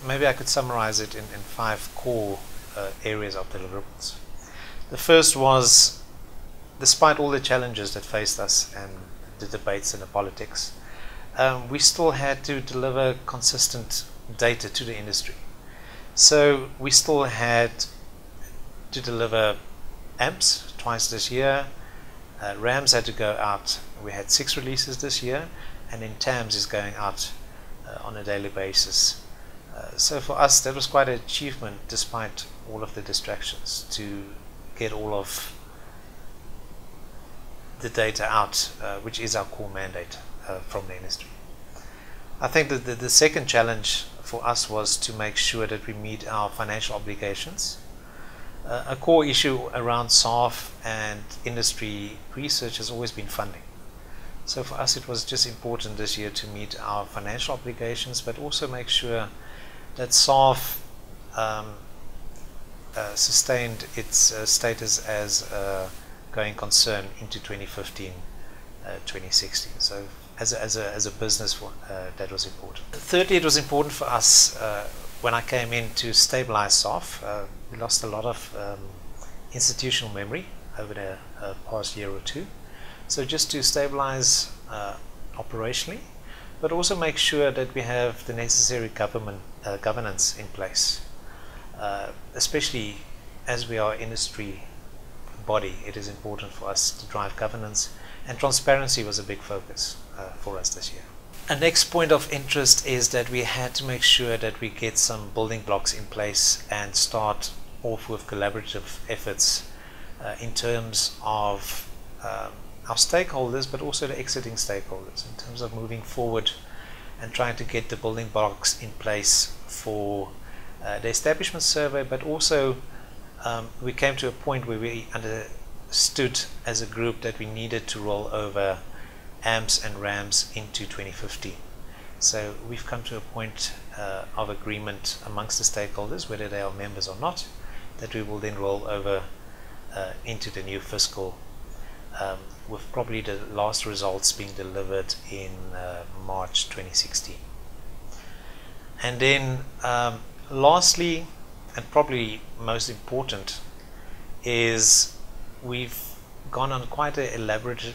maybe I could summarize it in 5 core areas of deliverables. The first was, despite all the challenges that faced us and the debates and the politics, we still had to deliver consistent data to the industry. So we still had to deliver AMPs twice this year. RAMs had to go out. We had 6 releases this year, and then TAMS is going out on a daily basis. So for us, that was quite an achievement, despite all of the distractions, to get all of the data out, which is our core mandate from the industry. I think that the second challenge for us was to make sure that we meet our financial obligations. A core issue around SAARF and industry research has always been funding. So for us it was just important this year to meet our financial obligations, but also make sure that SAARF sustained its status as a going concern into 2015-2016. So as a business, that was important. Thirdly, it was important for us when I came in to stabilize SAARF. We lost a lot of institutional memory over the past year or two. So just to stabilize operationally, but also make sure that we have the necessary governance in place. Especially as we are industry body, it is important for us to drive governance, and transparency was a big focus for us this year. A next point of interest is that we had to make sure that we get some building blocks in place and start off with collaborative efforts in terms of our stakeholders, but also the exiting stakeholders, in terms of moving forward and trying to get the building blocks in place for the establishment survey, but also we came to a point where we understood as a group that we needed to roll over AMPs and RAMs into 2015. So we've come to a point of agreement amongst the stakeholders, whether they are members or not, that we will then roll over into the new fiscal, with probably the last results being delivered in March 2016. And then lastly, and probably most important, is we've gone on quite an elaborate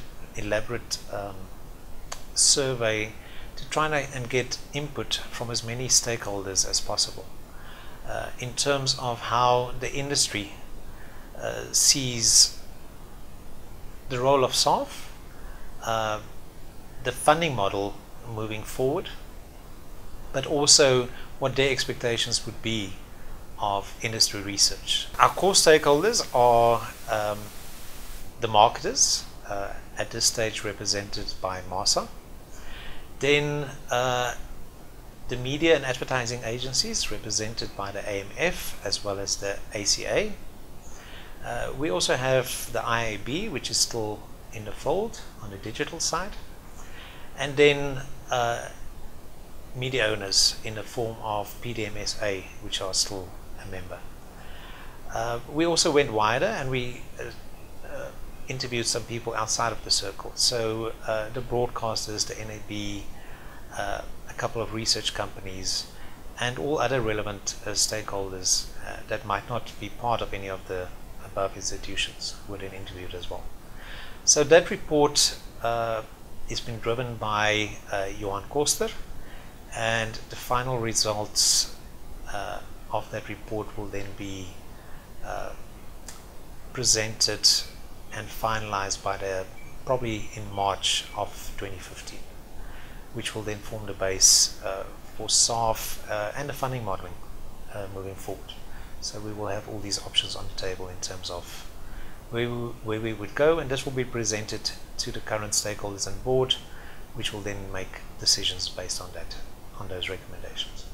survey to try and get input from as many stakeholders as possible in terms of how the industry sees the role of SAARF, the funding model moving forward, but also what their expectations would be of industry research. Our core stakeholders are the marketers, at this stage represented by MASA, then the media and advertising agencies represented by the AMF as well as the ACA. We also have the IAB, which is still in the fold on the digital side, and then media owners in the form of PDMSA, which are still a member. We also went wider and we interviewed some people outside of the circle. So the broadcasters, the NAB, a couple of research companies, and all other relevant stakeholders that might not be part of any of the above institutions were then interviewed as well. So that report has been driven by Johan Koster, and the final results of that report will then be presented and finalized by probably in March of 2015, which will then form the base for SAARF and the funding modeling moving forward. So we will have all these options on the table in terms of where we would go, and this will be presented to the current stakeholders and board, which will then make decisions based on that, on those recommendations.